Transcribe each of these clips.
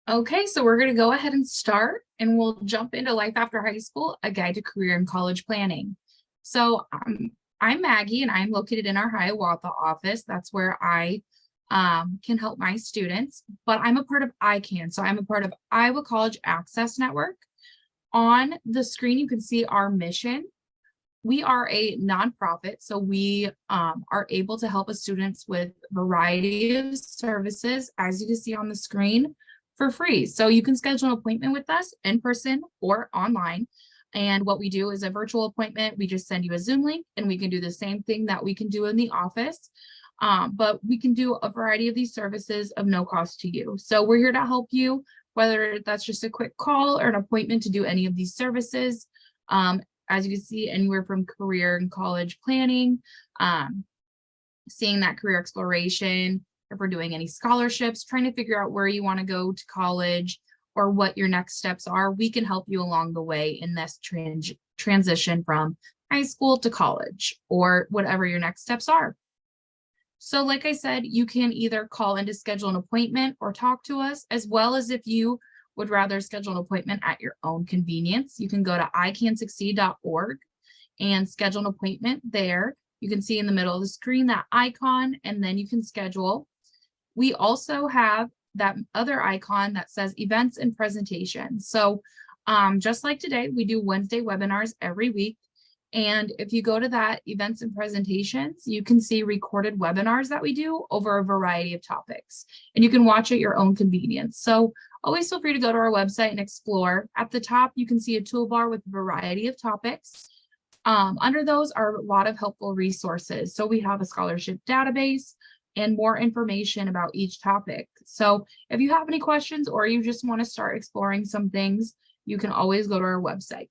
Okay, so we're going to go ahead and start, and we'll jump into Life After High School, a guide to career and college planning. So I'm Maggie, and I'm located in our Hiawatha office. That's where I can help my students, but I'm a part of ICANN. So I'm a part of Iowa College Access Network. On the screen, you can see our mission. We are a nonprofit, so we are able to help students with a variety of services, as you can see on the screen, for free. So you can schedule an appointment with us in person or online. And what we do is a virtual appointment. We just send you a Zoom link, and we can do the same thing that we can do in the office. But we can do a variety of these services of no cost to you. So we're here to help you, whether that's just a quick call or an appointment to do any of these services. As you can see, anywhere from career and college planning, seeing that career exploration, if we're doing any scholarships, trying to figure out where you want to go to college or what your next steps are, we can help you along the way in this transition from high school to college or whatever your next steps are. So like I said, you can either call in to schedule an appointment or talk to us, as well as if you would rather schedule an appointment at your own convenience. You can go to icansucceed.org and schedule an appointment there. You can see in the middle of the screen that icon, and then you can schedule. We also have that other icon that says events and presentations. So just like today, we do Wednesday webinars every week. And if you go to that events and presentations, you can see recorded webinars that we do over a variety of topics, and you can watch at your own convenience. So always feel free to go to our website and explore. At the top, you can see a toolbar with a variety of topics. Under those are a lot of helpful resources. So we have a scholarship database and more information about each topic. So if you have any questions or you just want to start exploring some things, you can always go to our website.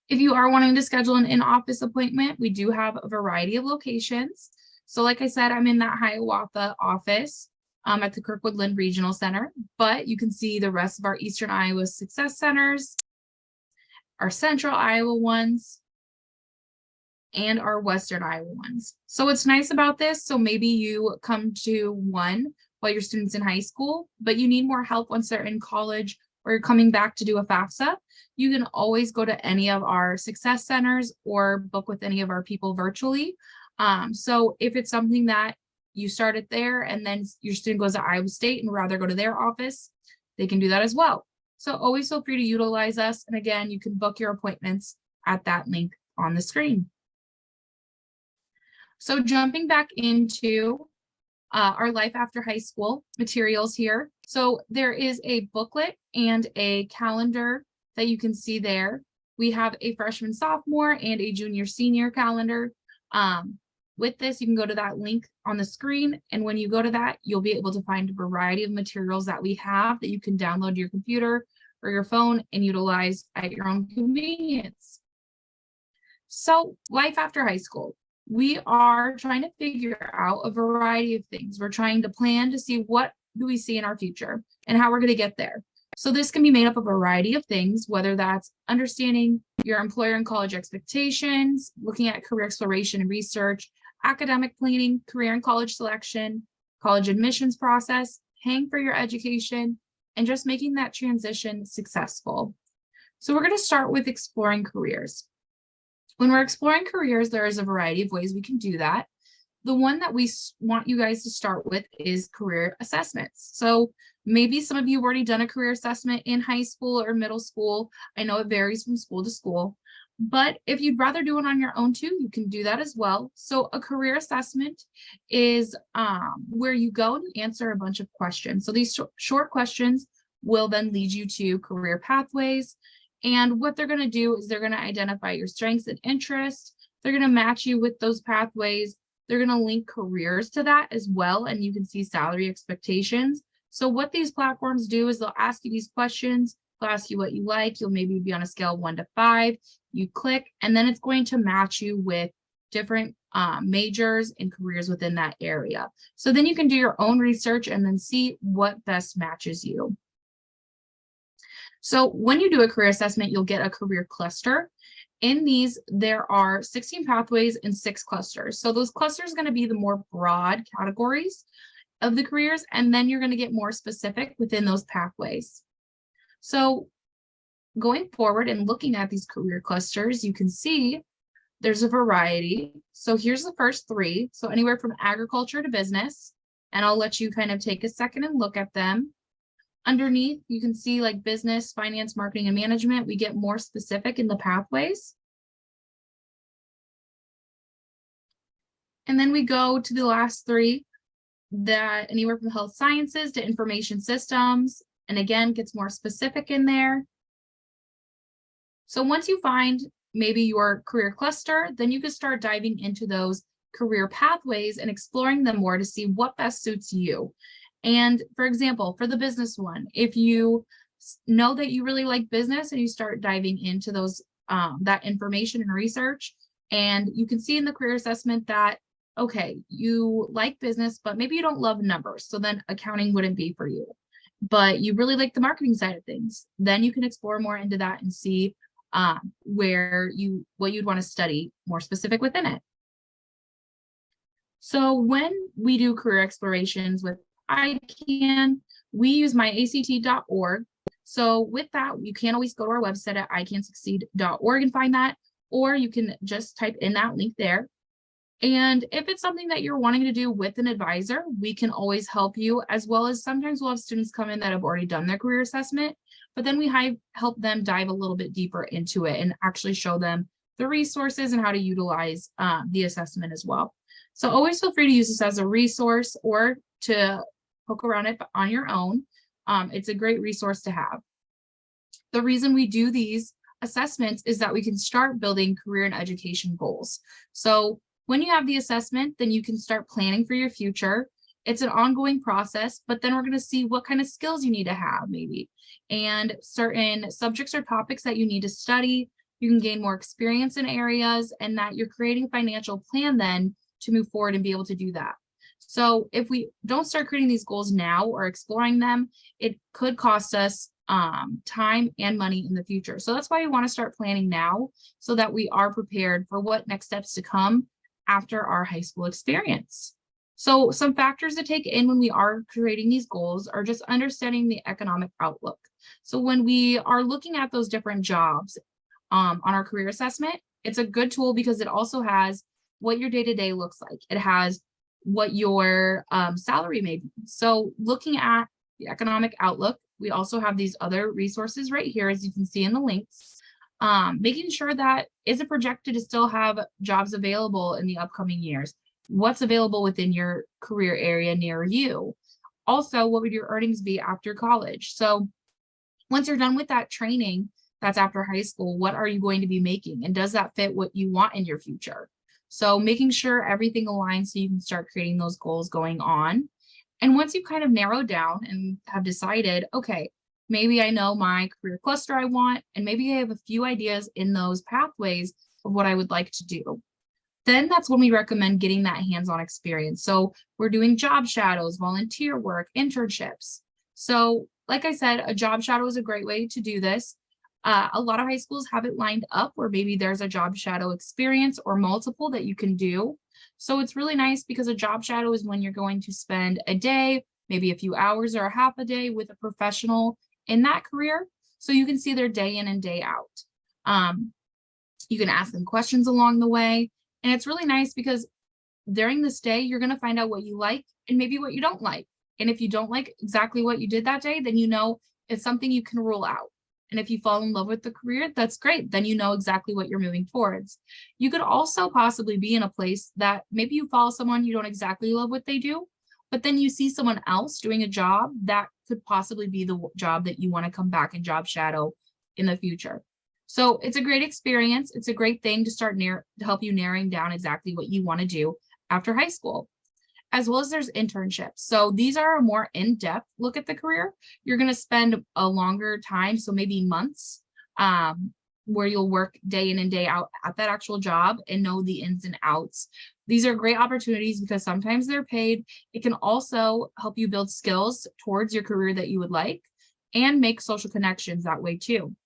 If you are wanting to schedule an in-office appointment, we do have a variety of locations. So like I said, I'm in that Hiawatha office at the Kirkwood Lynn Regional Center, but you can see the rest of our Eastern Iowa Success Centers, our Central Iowa ones, and our Western Iowa ones. So what's nice about this, so maybe you come to one while your student's in high school, but you need more help once they're in college or you're coming back to do a FAFSA, you can always go to any of our success centers or book with any of our people virtually. So if it's something that you started there and then your student goes to Iowa State and rather go to their office, they can do that as well. So always feel free to utilize us. And again, you can book your appointments at that link on the screen. So jumping back into our Life After High School materials here. So there is a booklet and a calendar that you can see there. We have a freshman, sophomore, and a junior, senior calendar. With this, you can go to that link on the screen, and when you go to that, you'll be able to find a variety of materials that we have that you can download to your computer or your phone and utilize at your own convenience. So Life After High School. We are trying to figure out a variety of things. We're trying to plan to see what do we see in our future and how we're going to get there. So this can be made up of a variety of things, whether that's understanding your employer and college expectations, looking at career exploration and research, academic planning, career and college selection, college admissions process, paying for your education, and just making that transition successful. So we're going to start with exploring careers. When we're exploring careers, there is a variety of ways we can do that. The one that we want you guys to start with is career assessments. So maybe some of you have already done a career assessment in high school or middle school. I know it varies from school to school, but if you'd rather do it on your own too, you can do that as well. So a career assessment is where you go and you answer a bunch of questions. So these short questions will then lead you to career pathways. And what they're going to do is they're going to identify your strengths and interests. They're going to match you with those pathways. They're going to link careers to that as well. And you can see salary expectations. So what these platforms do is they'll ask you these questions. They'll ask you what you like. You'll maybe be on a scale of 1 to 5. You click, and then it's going to match you with different majors and careers within that area. So then you can do your own research and then see what best matches you. So when you do a career assessment, you'll get a career cluster. In these, there are 16 pathways and 6 clusters. So those clusters are going to be the more broad categories. of the careers, and then you're going to get more specific within those pathways. So going forward and looking at these career clusters, you can see there's a variety. So here's the first three. So anywhere from agriculture to business, and I'll let you kind of take a second and look at them. Underneath, you can see like business, finance, marketing, and management. We get more specific in the pathways. And then we go to the last three, that anywhere from health sciences to information systems, and again, gets more specific in there. So once you find maybe your career cluster, then you can start diving into those career pathways and exploring them more to see what best suits you. And for example, for the business one, if you know that you really like business and you start diving into those that information and research, and you can see in the career assessment that, okay, you like business, but maybe you don't love numbers. So then accounting wouldn't be for you, but you really like the marketing side of things. Then you can explore more into that and see what you'd want to study more specific within it. So when we do career explorations with ICANN, we use myact.org. So with that, you can always go to our website at icansucceed.org and find that, or you can just type in that link there. And if it's something that you're wanting to do with an advisor, we can always help you, as well as sometimes we'll have students come in that have already done their career assessment, but then we help them dive a little bit deeper into it and actually show them the resources and how to utilize the assessment as well. So always feel free to use this as a resource or to poke around it on your own. It's a great resource to have. The reason we do these assessments is that we can start building career and education goals. So when you have the assessment, then you can start planning for your future. It's an ongoing process, but then we're going to see what kind of skills you need to have maybe, and certain subjects or topics that you need to study. You can gain more experience in areas, and that you're creating a financial plan then to move forward and be able to do that. So if we don't start creating these goals now or exploring them, it could cost us time and money in the future. So that's why we want to start planning now, so that we are prepared for what next steps to come after our high school experience. So some factors to take in when we are creating these goals are just understanding the economic outlook. So when we are looking at those different jobs on our career assessment, it's a good tool because it also has what your day-to-day looks like. It has what your salary may be. So looking at the economic outlook, we also have these other resources right here, as you can see in the links. Making sure that is it projected to still have jobs available in the upcoming years? What's available within your career area near you? Also, what would your earnings be after college? So once you're done with that training, that's after high school, what are you going to be making? And does that fit what you want in your future? So making sure everything aligns so you can start creating those goals going on. And once you kind of narrow down and have decided, okay, maybe I know my career cluster I want, and maybe I have a few ideas in those pathways of what I would like to do, then that's when we recommend getting that hands-on experience. So we're doing job shadows, volunteer work, internships. So like I said, a job shadow is a great way to do this. A lot of high schools have it lined up where maybe there's a job shadow experience or multiple that you can do. So it's really nice because a job shadow is when you're going to spend a day, maybe a few hours or a half a day with a professional in that career. So you can see their day in and day out. You can ask them questions along the way. And it's really nice because during this day, you're going to find out what you like and maybe what you don't like. And if you don't like exactly what you did that day, then you know it's something you can rule out. And if you fall in love with the career, that's great. Then you know exactly what you're moving towards. You could also possibly be in a place that maybe you follow someone, you don't exactly love what they do, but then you see someone else doing a job that could possibly be the job that you want to come back and job shadow in the future. So it's a great experience. It's a great thing to start to help you narrowing down exactly what you want to do after high school. As well as there's internships. So these are a more in-depth look at the career. You're going to spend a longer time, so maybe months, where you'll work day in and day out at that actual job and know the ins and outs. These are great opportunities because sometimes they're paid. It can also help you build skills towards your career that you would like and make social connections that way too.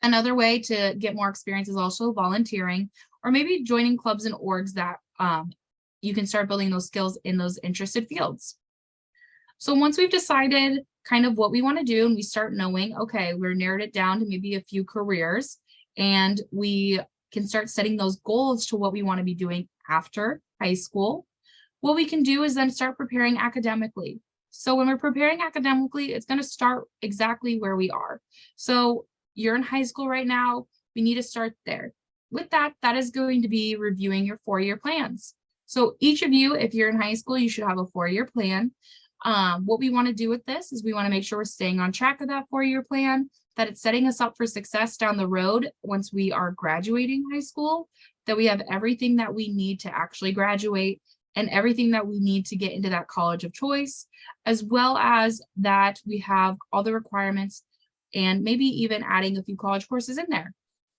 Another way to get more experience is also volunteering or maybe joining clubs and orgs that you can start building those skills in those interested fields. So once we've decided kind of what we want to do and we start knowing, okay, we're narrowed it down to maybe a few careers and we can start setting those goals to what we want to be doing after high school. What we can do is then start preparing academically. So when we're preparing academically, it's going to start exactly where we are. So you're in high school right now, we need to start there. With that, that is going to be reviewing your 4-year plans. So each of you, if you're in high school, you should have a 4-year plan. What we want to do with this is we want to make sure we're staying on track of that 4-year plan, that it's setting us up for success down the road once we are graduating high school, that we have everything that we need to actually graduate and everything that we need to get into that college of choice, as well as that we have all the requirements and maybe even adding a few college courses in there.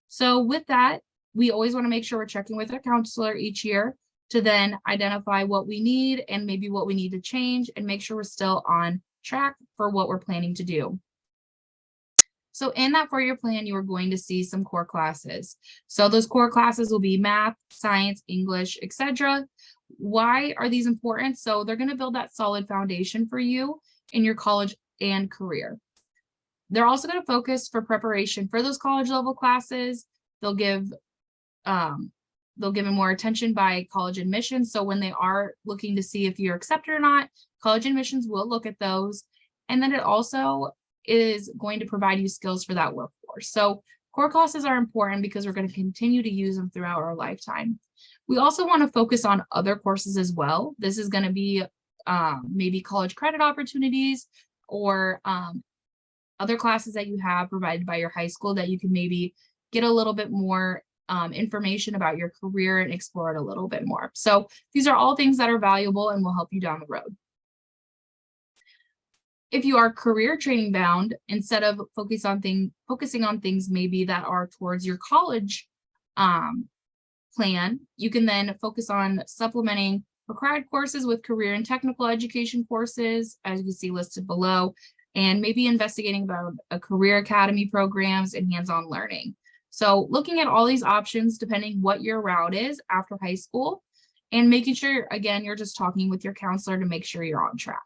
So with that, we always want to make sure we're checking with our counselor each year to then identify what we need and maybe what we need to change and make sure we're still on track for what we're planning to do. So in that 4-year plan, you are going to see some core classes. So those core classes will be math, science, English, etc. Why are these important? So they're going to build that solid foundation for you in your college and career. They're also going to focus for preparation for those college level classes. They'll give it more attention by college admissions. So when they are looking to see if you're accepted or not, college admissions will look at those. And then it also is going to provide you skills for that workforce. So core classes are important because we're going to continue to use them throughout our lifetime. We also want to focus on other courses as well. This is going to be maybe college credit opportunities or other classes that you have provided by your high school that you can maybe get a little bit more information about your career and explore it a little bit more. So these are all things that are valuable and will help you down the road. If you are career training bound, instead of focusing on things maybe that are towards your college plan, you can then focus on supplementing required courses with career and technical education courses, as you can see listed below, and maybe investigating about a career academy programs and hands-on learning. So looking at all these options, depending what your route is after high school, and making sure, again, you're just talking with your counselor to make sure you're on track.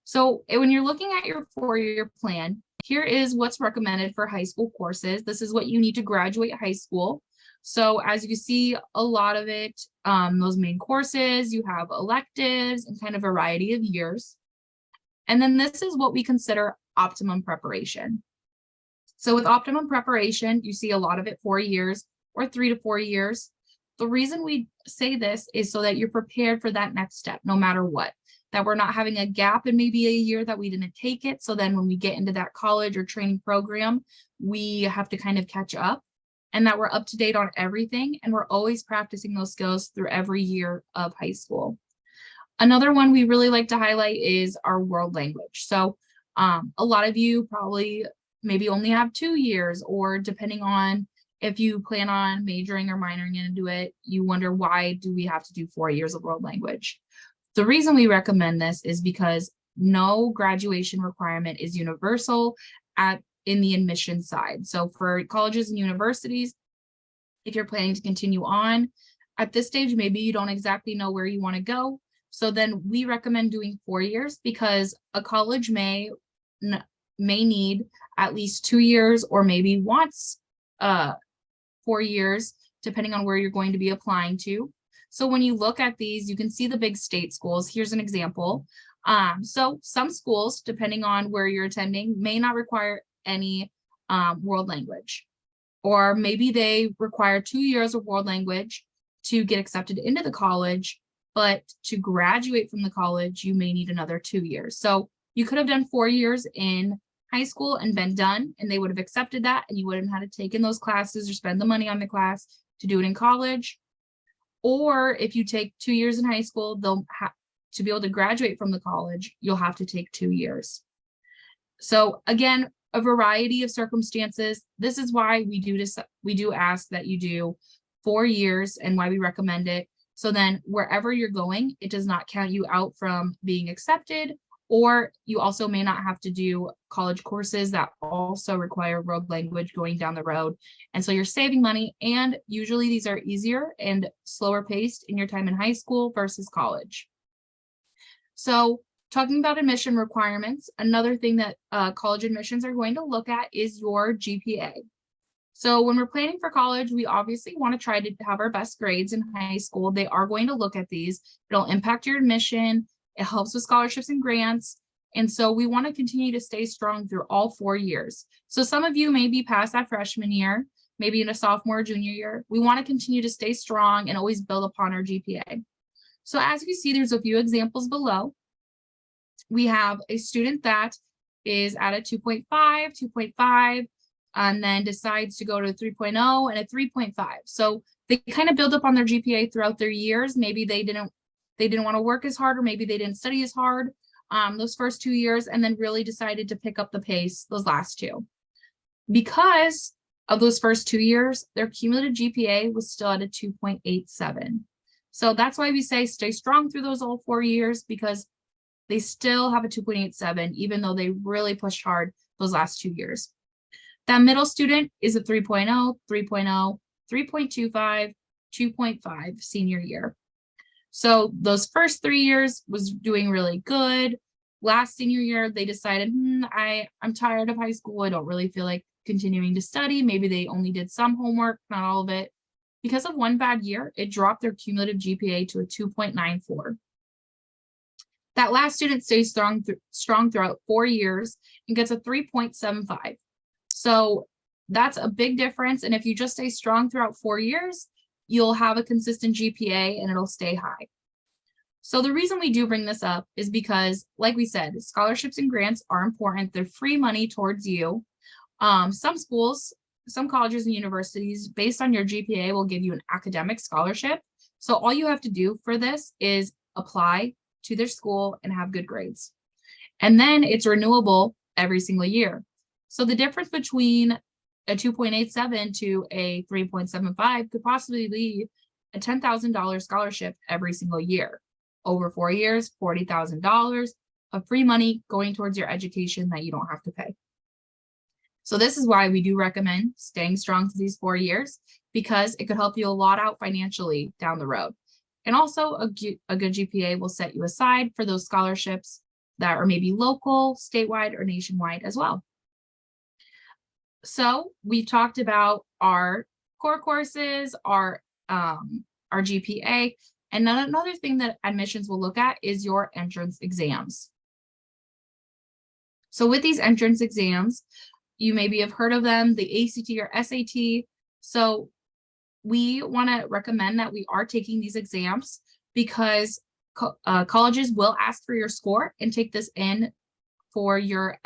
So when you're looking at your 4-year plan, here is what's recommended for high school courses. This is what you need to graduate high school. So as you can see, a lot of it, those main courses, you have electives and kind of variety of years. And then this is what we consider optimum preparation. So with optimum preparation, you see a lot of it 4 years or 3 to 4 years. The reason we say this is so that you're prepared for that next step, no matter what, that we're not having a gap in maybe a year that we didn't take it. So then when we get into that college or training program, we have to kind of catch up, and that we're up to date on everything. And we're always practicing those skills through every year of high school. Another one we really like to highlight is our world language. So a lot of you probably maybe only have 2 years, or depending on if you plan on majoring or minoring into it, you wonder, why do we have to do 4 years of world language? The reason we recommend this is because no graduation requirement is universal in the admission side. So for colleges and universities, if you're planning to continue on at this stage, maybe you don't exactly know where you want to go. So then we recommend doing 4 years, because a college may need at least 2 years, or maybe wants 4 years, depending on where you're going to be applying to. So when you look at these, you can see the big state schools. Here's an example. So some schools, depending on where you're attending, may not require any world language, or maybe they require 2 years of world language to get accepted into the college, but to graduate from the college, you may need another 2 years. So you could have done 4 years in high school and been done, and they would have accepted that, and you wouldn't have had to take in those classes or spend the money on the class to do it in college. Or if you take 2 years in high school, they'll have to be able to graduate from the college, you'll have to take 2 years. So again, a variety of circumstances. This is why we do ask that you do 4 years, and why we recommend it. So then wherever you're going, it does not count you out from being accepted, or you also may not have to do college courses that also require world language going down the road. And so you're saving money, and usually these are easier and slower paced in your time in high school versus college. So Talking about admission requirements, another thing that college admissions are going to look at is your GPA. So when we're planning for college, we obviously want to try to have our best grades in high school. They are going to look at these. It'll impact your admission. It helps with scholarships and grants. And so we want to continue to stay strong through all 4 years. So some of you may be past that freshman year, maybe in a sophomore or junior year. We want to continue to stay strong and always build upon our GPA. So as you see, there's a few examples below. We have a student that is at a 2.5, 2.5, and then decides to go to a 3.0 and a 3.5. So they kind of build up on their GPA throughout their years. Maybe they didn't want to work as hard, or maybe they didn't study as hard those first 2 years, and then really decided to pick up the pace those last 2. Because of those first 2 years, their cumulative GPA was still at a 2.87. So that's why we say stay strong through those all 4 years, because they still have a 2.87, even though they really pushed hard those last 2 years. That middle student is a 3.0, 3.0, 3.25, 2.5 senior year. So those first 3 years was doing really good. Last senior year, they decided, I'm tired of high school. I don't really feel like continuing to study. Maybe they only did some homework, not all of it. Because of one bad year, it dropped their cumulative GPA to a 2.94. That last student stays strong throughout 4 years and gets a 3.75. So that's a big difference. And if you just stay strong throughout 4 years, you'll have a consistent GPA and it'll stay high. So the reason we do bring this up is because, like we said, scholarships and grants are important. They're free money towards you. Some schools, some colleges and universities, based on your GPA, will give you an academic scholarship. So all you have to do for this is apply to their school and have good grades. And then it's renewable every single year. So the difference between a 2.87 to a 3.75 could possibly be a $10,000 scholarship every single year. Over 4 years, $40,000 of free money going towards your education that you don't have to pay. So this is why we do recommend staying strong through these 4 years, because it could help you a lot out financially down the road. And also a good GPA will set you aside for those scholarships that are maybe local, statewide, or nationwide as well. So we talked about our core courses, our GPA, and another thing that admissions will look at is your entrance exams. So with these entrance exams, you maybe have heard of them, the ACT or SAT. So we want to recommend that we are taking these exams because colleges will ask for your score and take this in for your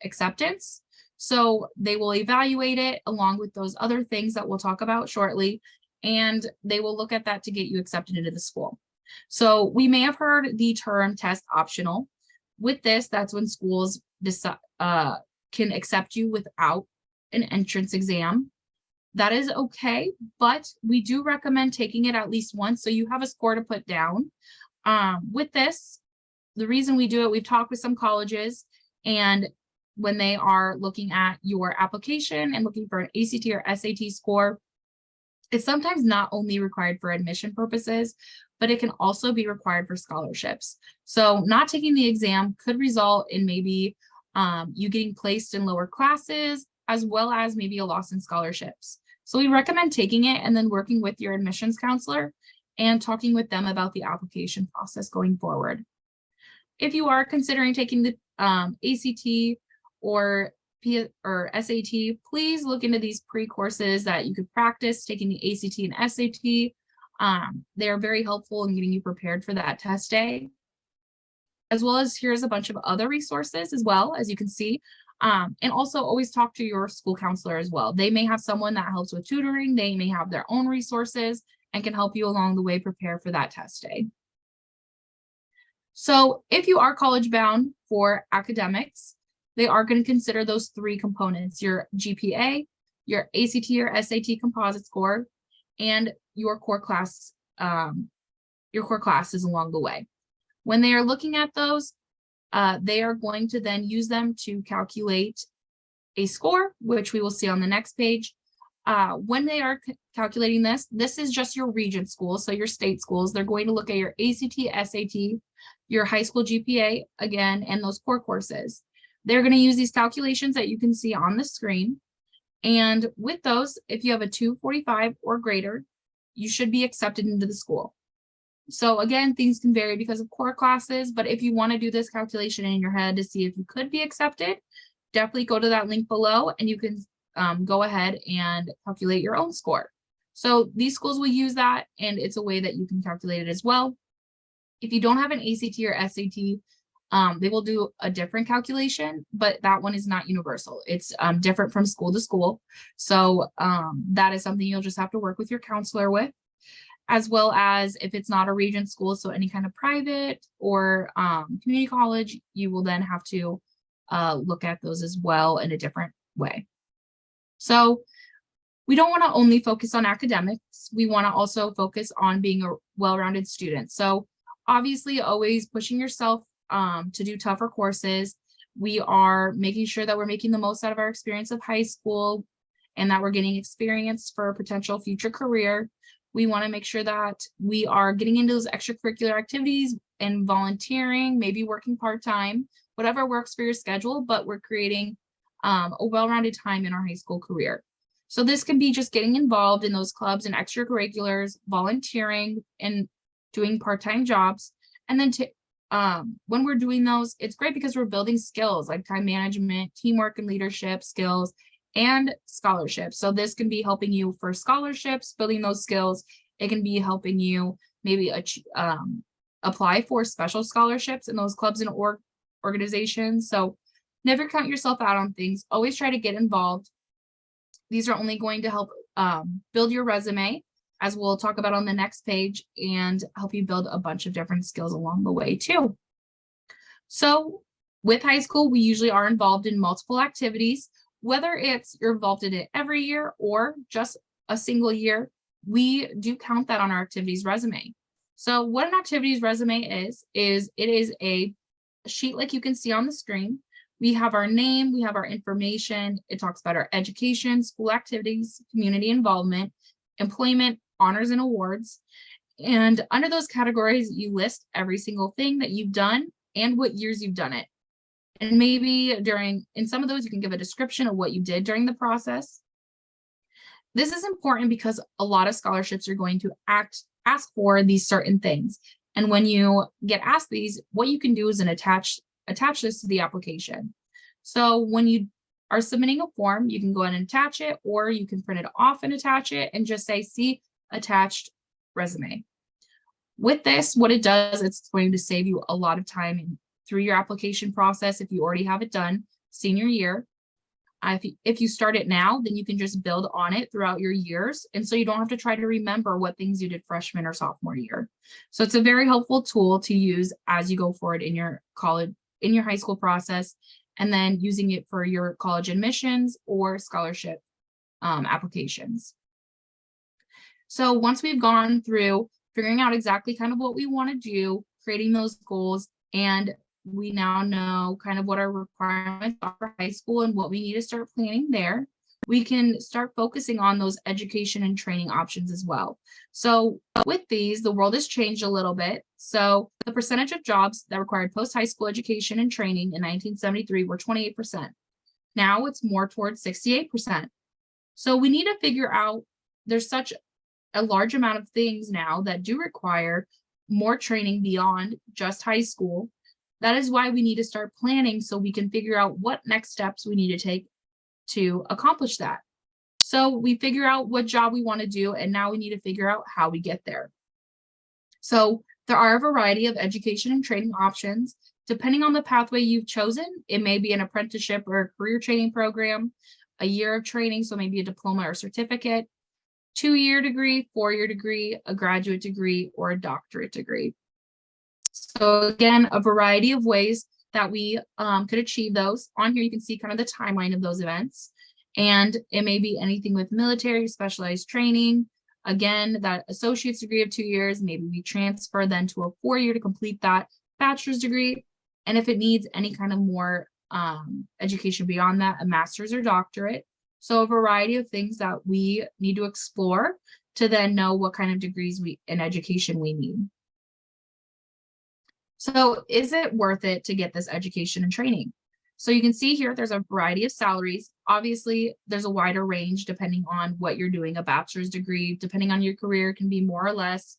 acceptance. So they will evaluate it along with those other things that we'll talk about shortly, and they will look at that to get you accepted into the school. So we may have heard the term test optional. With this, that's when schools can accept you without an entrance exam. That is okay, but we do recommend taking it at least once so you have a score to put down. With this, the reason we do it, we've talked with some colleges, and when they are looking at your application and looking for an ACT or SAT score, it's sometimes not only required for admission purposes, but it can also be required for scholarships. So not taking the exam could result in maybe you getting placed in lower classes, as well as maybe a loss in scholarships. So we recommend taking it and then working with your admissions counselor and talking with them about the application process going forward. If you are considering taking the ACT or SAT, please look into these pre-courses that you could practice taking the ACT and SAT. They are very helpful in getting you prepared for that test day. As well as here's a bunch of other resources as well, as you can see. And also always talk to your school counselor as well. They may have someone that helps with tutoring. They may have their own resources and can help you along the way prepare for that test day. So if you are college bound for academics, they are going to consider those 3 components: your GPA, your ACT or SAT composite score, and your core classes along the way. When they are looking at those, they are going to then use them to calculate a score, which we will see on the next page. when they are calculating this is just your region schools, so your state schools. They're going to look at your ACT, SAT, your high school GPA again, and those core courses. They're going to use these calculations that you can see on the screen. And with those, if you have a 245 or greater, you should be accepted into the school. So again, things can vary because of core classes, but if you want to do this calculation in your head to see if you could be accepted, definitely go to that link below and you can go ahead and calculate your own score. So these schools will use that, and it's a way that you can calculate it as well. If you don't have an ACT or SAT, they will do a different calculation, but that one is not universal. It's different from school to school. So that is something you'll just have to work with your counselor with, as well as if it's not a region school, so any kind of private or community college, you will then have to look at those as well in a different way. So we don't want to only focus on academics. We want to also focus on being a well-rounded student. So obviously always pushing yourself to do tougher courses. We are making sure that we're making the most out of our experience of high school and that we're getting experience for a potential future career. We want to make sure that we are getting into those extracurricular activities and volunteering, maybe working part-time, whatever works for your schedule, but we're creating a well-rounded time in our high school career. So this can be just getting involved in those clubs and extracurriculars, volunteering, and doing part-time jobs. And then when we're doing those, it's great because we're building skills like time management, teamwork and leadership skills, and scholarships. So this can be helping you for scholarships, building those skills. It can be helping you maybe apply for special scholarships in those clubs and organizations. So never count yourself out on things. Always try to get involved. These are only going to help build your resume, as we'll talk about on the next page, and help you build a bunch of different skills along the way too. So with high school, we usually are involved in multiple activities, whether it's you're involved in it every year or just a single year. We do count that on our activities resume. So what an activities resume is it is a sheet like you can see on the screen. We have our name, we have our information. It talks about our education, school activities, community involvement, employment, honors and awards. And under those categories, you list every single thing that you've done and what years you've done it. And maybe in some of those, you can give a description of what you did during the process. This is important because a lot of scholarships are going to ask for these certain things. And when you get asked these, what you can do is attach this to the application. So when you are submitting a form, you can go ahead and attach it, or you can print it off and attach it and just say, see attached resume. With this, what it does, it's going to save you a lot of time through your application process if you already have it done senior year. If you start it now, then you can just build on it throughout your years. And so you don't have to try to remember what things you did freshman or sophomore year. So it's a very helpful tool to use as you go forward in your high school process, and then using it for your college admissions or scholarship applications. So once we've gone through figuring out exactly kind of what we want to do, creating those goals, and we now know kind of what our requirements are for high school and what we need to start planning there, we can start focusing on those education and training options as well. So with these, the world has changed a little bit. So the percentage of jobs that required post-high school education and training in 1973 were 28%. Now it's more towards 68%. So we need to figure out, there's such a large amount of things now that do require more training beyond just high school. That is why we need to start planning so we can figure out what next steps we need to take to accomplish that. So we figure out what job we want to do, and now we need to figure out how we get there. So there are a variety of education and training options. Depending on the pathway you've chosen, it may be an apprenticeship or a career training program, a year of training, so maybe a diploma or certificate, 2-year degree, 4-year degree, a graduate degree, or a doctorate degree. So again, a variety of ways that we could achieve those. On here, you can see kind of the timeline of those events. And it may be anything with military, specialized training. Again, that associate's degree of 2 years, maybe we transfer then to a 4-year to complete that bachelor's degree. And if it needs any kind of more education beyond that, a master's or doctorate. So a variety of things that we need to explore to then know what kind of degrees in education we need. So is it worth it to get this education and training? So you can see here, there's a variety of salaries. Obviously, there's a wider range depending on what you're doing. A bachelor's degree, depending on your career, can be more or less.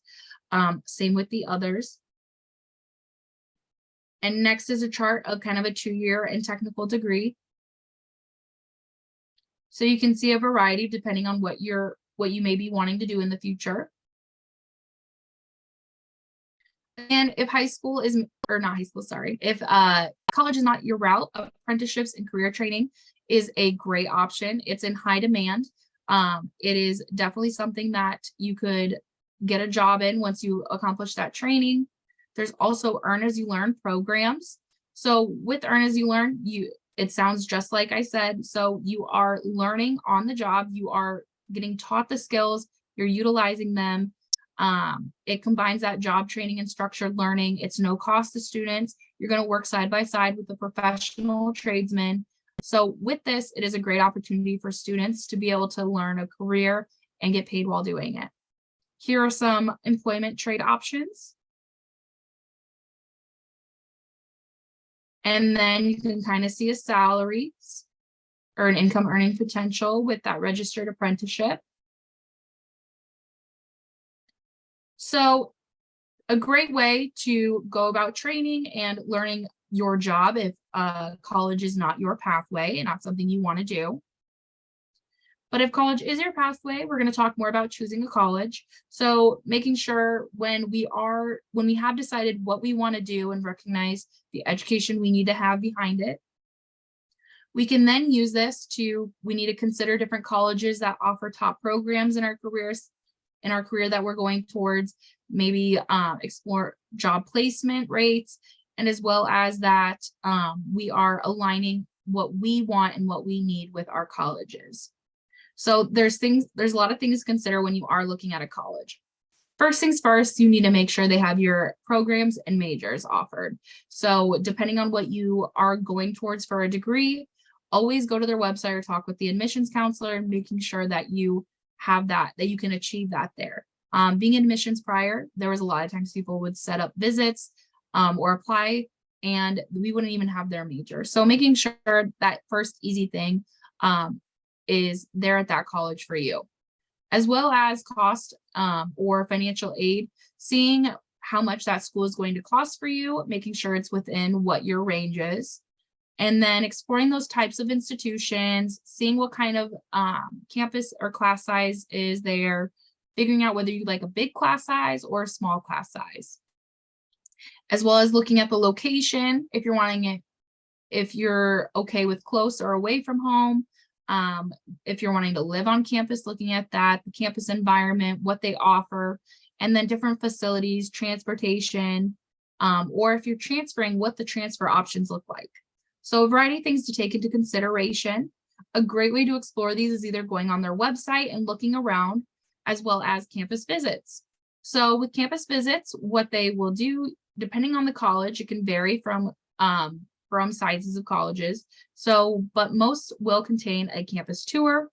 Same with the others. And next is a chart of kind of a 2-year and technical degree. So you can see a variety depending on what you may be wanting to do in the future. And if high school is, or not high school, sorry, if college is not your route, apprenticeships and career training is a great option. It's in high demand. It is definitely something that you could get a job in once you accomplish that training. There's also Earn as You Learn programs. So with Earn as You Learn, it sounds just like I said. So you are learning on the job, you are getting taught the skills, you're utilizing them. It combines that job training and structured learning. It's no cost to students. You're going to work side by side with the professional tradesman. So with this, it is a great opportunity for students to be able to learn a career and get paid while doing it. Here are some employment trade options. And then you can kind of see a salary or an income earning potential with that registered apprenticeship. So a great way to go about training and learning your job if college is not your pathway and not something you want to do. But if college is your pathway, we're going to talk more about choosing a college. So making sure when we have decided what we want to do and recognize the education we need to have behind it, we can then use this we need to consider different colleges that offer top programs in our careers, in our career that we're going towards, maybe explore job placement rates, and as well as that we are aligning what we want and what we need with our colleges. So there's a lot of things to consider when you are looking at a college. First things first, you need to make sure they have your programs and majors offered. So depending on what you are going towards for a degree, always go to their website or talk with the admissions counselor, making sure that you have that you can achieve that there. Being in admissions prior, there was a lot of times people would set up visits or apply and we wouldn't even have their major. So making sure that first easy thing is there at that college for you, as well as cost or financial aid, seeing how much that school is going to cost for you, making sure it's within what your range is, and then exploring those types of institutions, seeing what kind of campus or class size is there, figuring out whether you like a big class size or a small class size, as well as looking at the location, if you're wanting it, if you're okay with close or away from home. If you're wanting to live on campus, looking at that, the campus environment, what they offer, and then different facilities, transportation, or if you're transferring, what the transfer options look like. So a variety of things to take into consideration. A great way to explore these is either going on their website and looking around, as well as campus visits. So with campus visits, what they will do, depending on the college, it can vary from sizes of colleges. So, but most will contain a campus tour,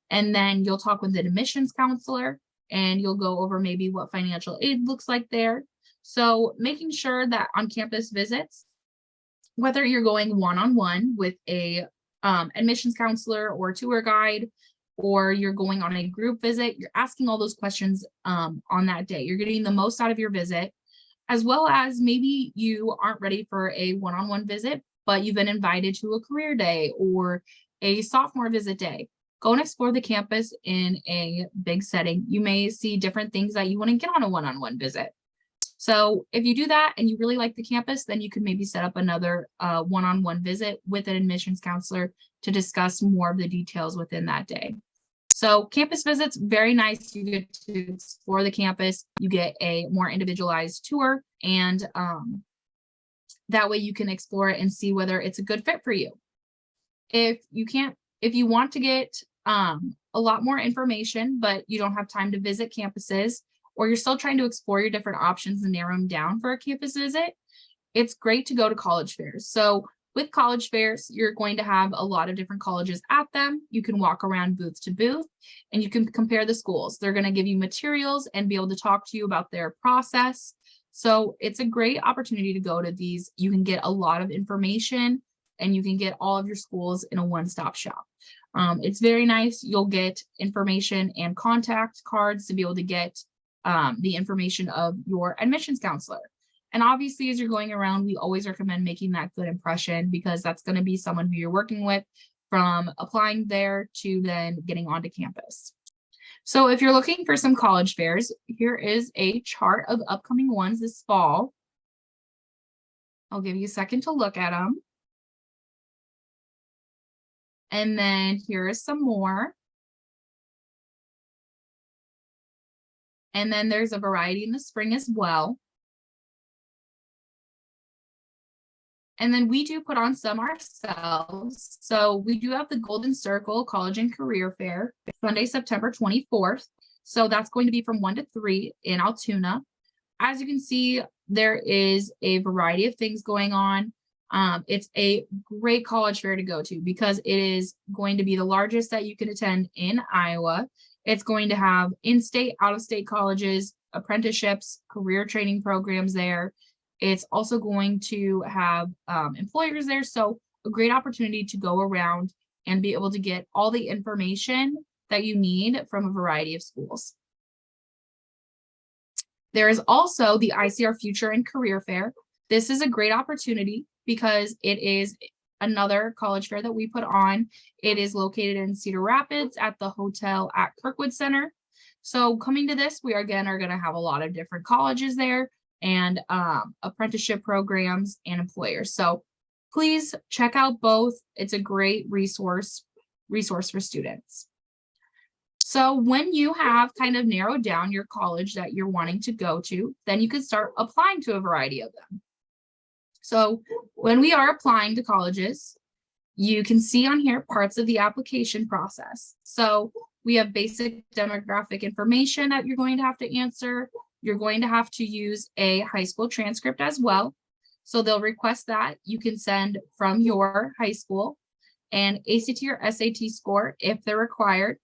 and then you'll talk with the admissions counselor and you'll go over maybe what financial aid looks like there. So making sure that on campus visits, whether you're going one-on-one with a admissions counselor or tour guide, or you're going on a group visit, you're asking all those questions on that day. You're getting the most out of your visit, as well as maybe you aren't ready for a one-on-one visit, but you've been invited to a career day or a sophomore visit day. Go and explore the campus in a big setting. You may see different things that you wouldn't get on a one-on-one visit. So if you do that and you really like the campus, then you could maybe set up another one-on-one visit with an admissions counselor to discuss more of the details within that day. So campus visits, very nice. You get to explore the campus, you get a more individualized tour, and that way you can explore it and see whether it's a good fit for you. If you want to get a lot more information, but you don't have time to visit campuses, or you're still trying to explore your different options and narrow them down for a campus visit, it's great to go to college fairs. So With college fairs, you're going to have a lot of different colleges at them. You can walk around booth to booth and you can compare the schools. They're going to give you materials and be able to talk to you about their process. So it's a great opportunity to go to these. You can get a lot of information and you can get all of your schools in a one-stop shop. It's very nice. You'll get information and contact cards to be able to get the information of your admissions counselor. And obviously, as you're going around, we always recommend making that good impression because that's going to be someone who you're working with from applying there to then getting onto campus. So if you're looking for some college fairs, here is a chart of upcoming ones this fall. I'll give you a second to look at them. And then here is some more. And then there's a variety in the spring as well. And then we do put on some ourselves. So we do have the Golden Circle College and Career Fair, Sunday, September 24th. So that's going to be from 1 to 3 in Altoona. As you can see, there is a variety of things going on. It's a great college fair to go to because it is going to be the largest that you can attend in Iowa. It's going to have in-state, out-of-state colleges, apprenticeships, career training programs there. It's also going to have employers there. So a great opportunity to go around and be able to get all the information that you need from a variety of schools. There is also the ICR Future and Career Fair. This is a great opportunity because it is another college fair that we put on. It is located in Cedar Rapids at the hotel at Kirkwood Center. So coming to this, we again are going to have a lot of different colleges there and apprenticeship programs and employers. So please check out both. It's a great resource for students. So when you have kind of narrowed down your college that you're wanting to go to, then you can start applying to a variety of them. So when we are applying to colleges, you can see on here parts of the application process. So we have basic demographic information that you're going to have to answer. You're going to have to use a high school transcript as well. So they'll request that you can send from your high school and ACT or SAT score if they're required.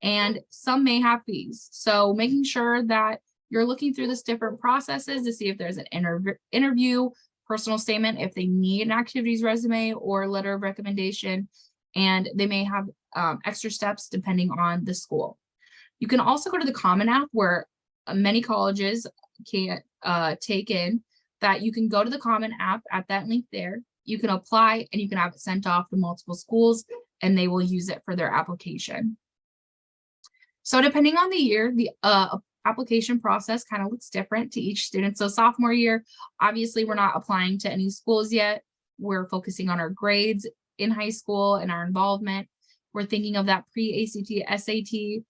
And some may have fees. So making sure that you're looking through this different processes to see if there's an interview, personal statement, if they need an activities resume or letter of recommendation, and they may have extra steps depending on the school. You can also go to the Common App where many colleges can take in that. You can go to the Common App at that link there. You can apply and you can have it sent off to multiple schools and they will use it for their application. So depending on the year, the application process kind of looks different to each student. So sophomore year, obviously we're not applying to any schools yet. We're focusing on our grades in high school and our involvement. We're thinking of that pre-ACT, SAT.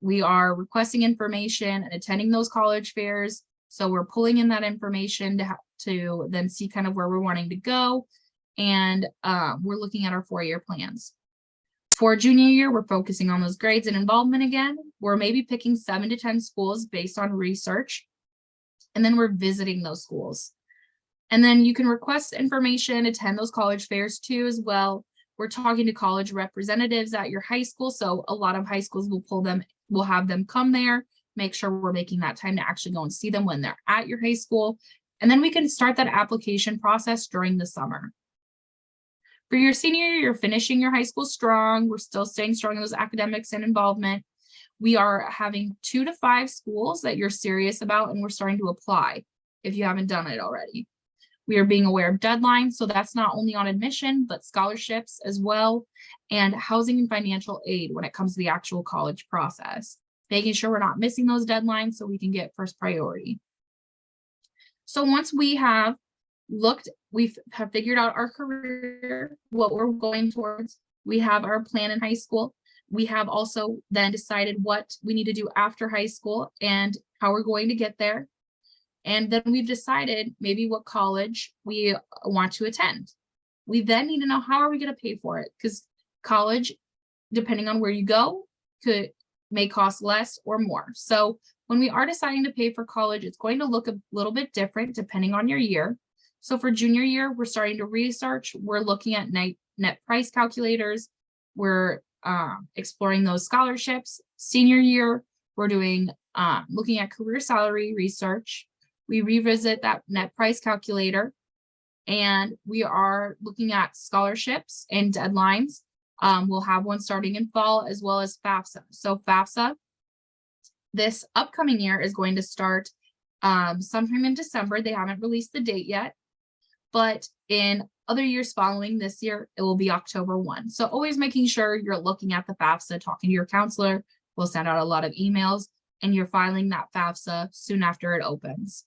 We are requesting information and attending those college fairs. So we're pulling in that information to then see kind of where we're wanting to go. And we're looking at our 4-year plans. For junior year, we're focusing on those grades and involvement again. We're maybe picking 7 to 10 schools based on research. And then we're visiting those schools. And then you can request information, attend those college fairs too as well. We're talking to college representatives at your high school. So a lot of high schools will have them come there, make sure we're making that time to actually go and see them when they're at your high school. And then we can start that application process during the summer. For your senior year, you're finishing your high school strong. We're still staying strong in those academics and involvement. We are having 2 to 5 schools that you're serious about, and we're starting to apply if you haven't done it already. We are being aware of deadlines, so that's not only on admission, but scholarships as well, and housing and financial aid when it comes to the actual college process. Making sure we're not missing those deadlines so we can get first priority. So once we have we have figured out our career, what we're going towards. We have our plan in high school. We have also then decided what we need to do after high school and how we're going to get there. And then we've decided maybe what college we want to attend. We then need to know how are we going to pay for it, because college, depending on where you go, may cost less or more. So when we are deciding to pay for college, it's going to look a little bit different depending on your year. So for junior year, we're starting to research. We're looking at net price calculators. We're exploring those scholarships. Senior year, we're doing looking at career salary research. We revisit that net price calculator, and we are looking at scholarships and deadlines. We'll have one starting in fall, as well as FAFSA. So FAFSA, this upcoming year, is going to start sometime in December. They haven't released the date yet, but in other years following this year, it will be October 1. So always making sure you're looking at the FAFSA, talking to your counselor. We'll send out a lot of emails, and you're filing that FAFSA soon after it opens.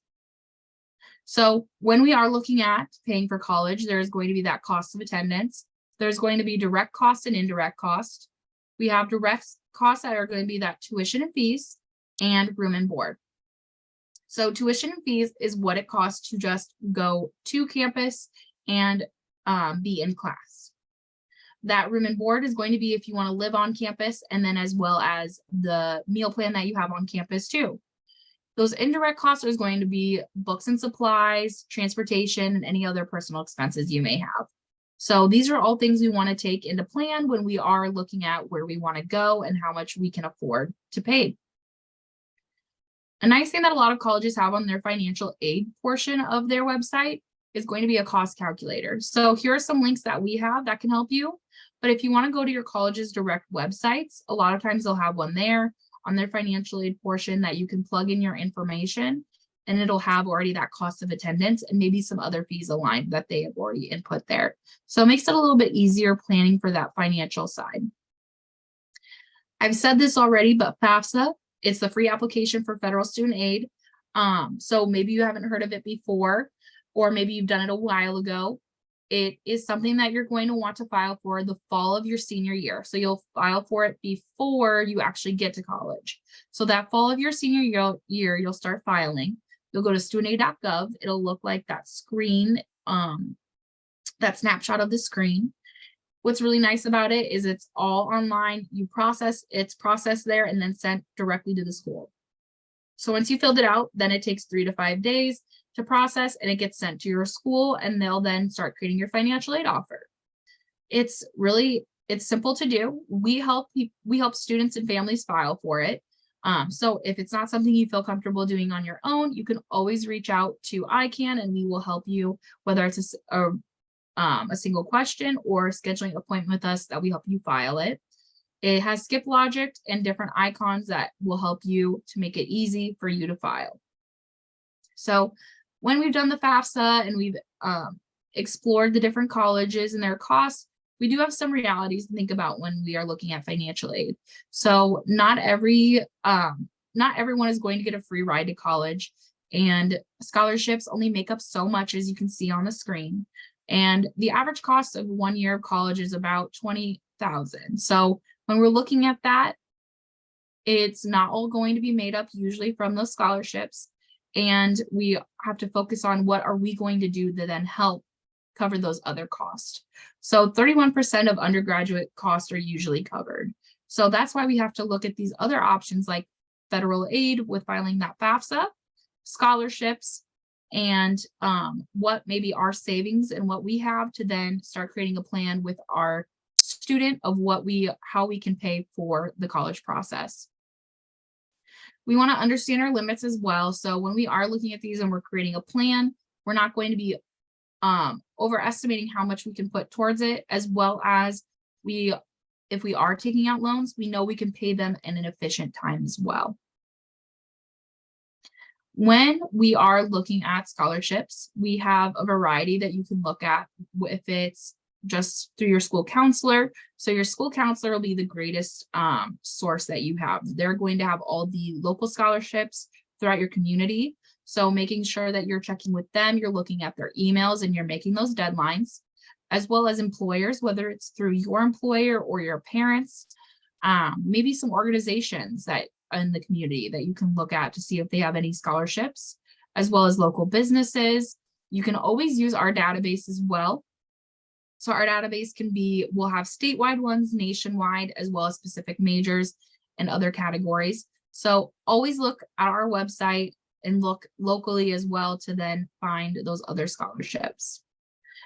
So when we are looking at paying for college, there's going to be that cost of attendance. There's going to be direct cost and indirect cost. We have direct costs that are going to be that tuition and fees and room and board. So tuition and fees is what it costs to just go to campus and be in class. That room and board is going to be if you want to live on campus, and then as well as the meal plan that you have on campus too. Those indirect costs are going to be books and supplies, transportation, and any other personal expenses you may have. So these are all things we want to take into plan when we are looking at where we want to go and how much we can afford to pay. A nice thing that a lot of colleges have on their financial aid portion of their website is going to be a cost calculator. So here are some links that we have that can help you. But if you want to go to your college's direct websites, a lot of times they'll have one there on their financial aid portion that you can plug in your information, and it'll have already that cost of attendance and maybe some other fees aligned that they have already input there. So it makes it a little bit easier planning for that financial side. I've said this already, but FAFSA, it's the free application for federal student aid. So maybe you haven't heard of it before, or maybe you've done it a while ago. It is something that you're going to want to file for the fall of your senior year. So you'll file for it before you actually get to college. So that fall of your senior year, you'll start filing. You'll go to studentaid.gov. It'll look like that screen, that snapshot of the screen. What's really nice about it is it's all online. It's processed there and then sent directly to the school. So once you filled it out, then it takes 3 to 5 days to process, and it gets sent to your school, and they'll then start creating your financial aid offer. It's simple to do. We help students and families file for it. So if it's not something you feel comfortable doing on your own, you can always reach out to ICANN, and we will help you, whether it's a single question or scheduling an appointment with us that we help you file it. It has skip logic and different icons that will help you to make it easy for you to file. So when we've done the FAFSA and we've explored the different colleges and their costs, we do have some realities to think about when we are looking at financial aid. So not everyone is going to get a free ride to college, and scholarships only make up so much, as you can see on the screen. And the average cost of 1 year of college is about $20,000. So when we're looking at that, it's not all going to be made up usually from those scholarships. And we have to focus on what are we going to do to then help cover those other costs. So 31% of undergraduate costs are usually covered. So that's why we have to look at these other options like federal aid with filing that FAFSA, scholarships, and what maybe our savings and what we have to then start creating a plan with our student of how we can pay for the college process. We want to understand our limits as well. So when we are looking at these and we're creating a plan, we're not going to be overestimating how much we can put towards it, as well as if we are taking out loans, we know we can pay them in an efficient time as well. When we are looking at scholarships, we have a variety that you can look at if it's just through your school counselor. So your school counselor will be the greatest source that you have. They're going to have all the local scholarships throughout your community. So making sure that you're checking with them, you're looking at their emails and you're making those deadlines, as well as employers, whether it's through your employer or your parents, maybe some organizations that in the community that you can look at to see if they have any scholarships, as well as local businesses. You can always use our database as well. So our database we'll have statewide ones, nationwide, as well as specific majors and other categories. So always look at our website and look locally as well to then find those other scholarships.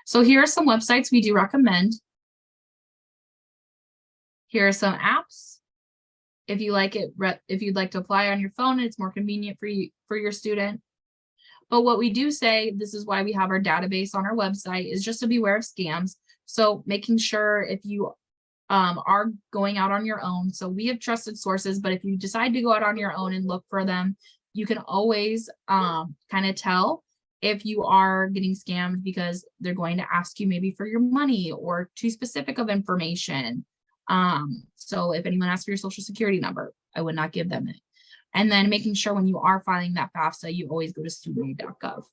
So here are some websites we do recommend. Here are some apps. If you like it, if you'd like to apply on your phone, it's more convenient for you, for your student. But what we do say, this is why we have our database on our website, is just to be aware of scams. So making sure if you are going out on your own, so we have trusted sources, but if you decide to go out on your own and look for them, you can always kind of tell if you are getting scammed because they're going to ask you maybe for your money or too specific of information. So if anyone asks for your social security number, I would not give them it. And then making sure when you are filing that FAFSA, you always go to studentaid.gov.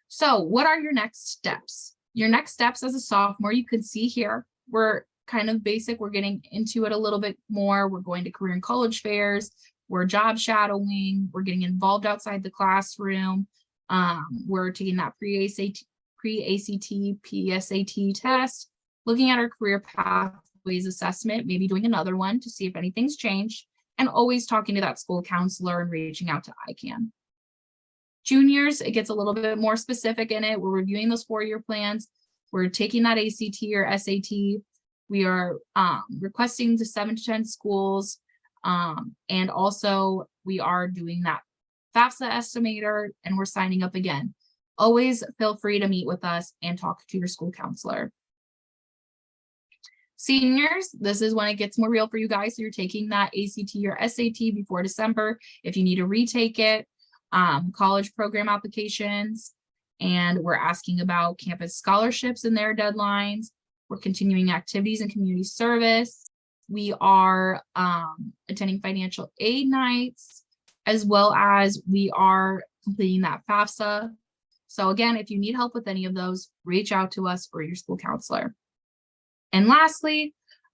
So what are your next steps? Your next steps as a sophomore, you can see here, we're kind of basic. We're getting into it a little bit more. We're going to career and college fairs. We're job shadowing. We're getting involved outside the classroom. We're taking that pre-ACT, PSAT test, looking at our career pathways assessment, maybe doing another one to see if anything's changed, and always talking to that school counselor and reaching out to ICANN. Juniors, it gets a little bit more specific in it. We're reviewing those 4-year plans. We're taking that ACT or SAT. We are requesting to 7 to 10 schools. And also we are doing that FAFSA estimator, and we're signing up again. Always feel free to meet with us and talk to your school counselor. Seniors, this is when it gets more real for you guys. So you're taking that ACT or SAT before December. If you need to retake it, college program applications, and we're asking about campus scholarships and their deadlines. We're continuing activities and community service. We are attending financial aid nights, as well as we are completing that FAFSA. So again, if you need help with any of those, reach out to us or your school counselor. And lastly,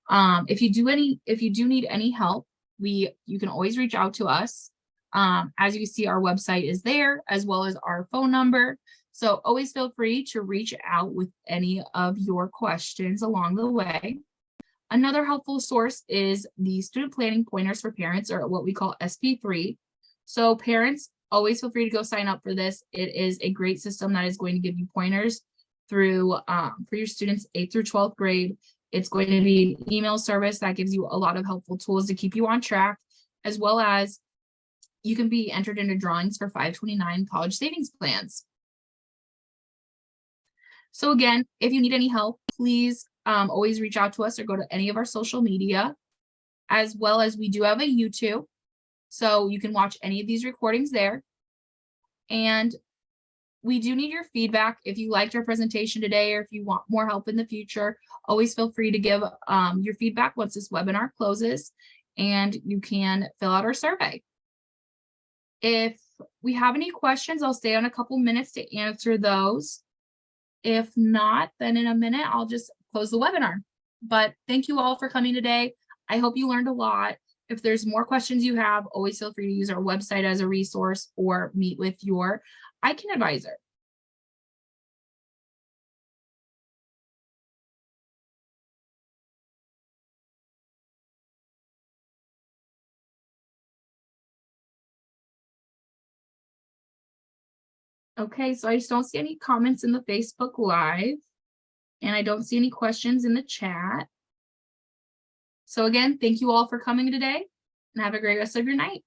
if you do need any help, you can always reach out to us. As you see, our website is there, as well as our phone number. So always feel free to reach out with any of your questions along the way. Another helpful source is the Student Planning Pointers for Parents, or what we call SP3. So parents, always feel free to go sign up for this. It is a great system that is going to give you pointers through for your students 8th through 12th grade. It's going to be an email service that gives you a lot of helpful tools to keep you on track, as well as you can be entered into drawings for 529 college savings plans. So again, if you need any help, please always reach out to us or go to any of our social media, as well as we do have a YouTube. So you can watch any of these recordings there. And we do need your feedback. If you liked our presentation today, or if you want more help in the future, always feel free to give your feedback once this webinar closes, and you can fill out our survey. If we have any questions, I'll stay on a couple minutes to answer those. If not, then in a minute, I'll just close the webinar. But thank you all for coming today. I hope you learned a lot. If there's more questions you have, always feel free to use our website as a resource or meet with your ICANN advisor. Okay, so I just don't see any comments in the Facebook Live, and I don't see any questions in the chat. So again, thank you all for coming today, and have a great rest of your night.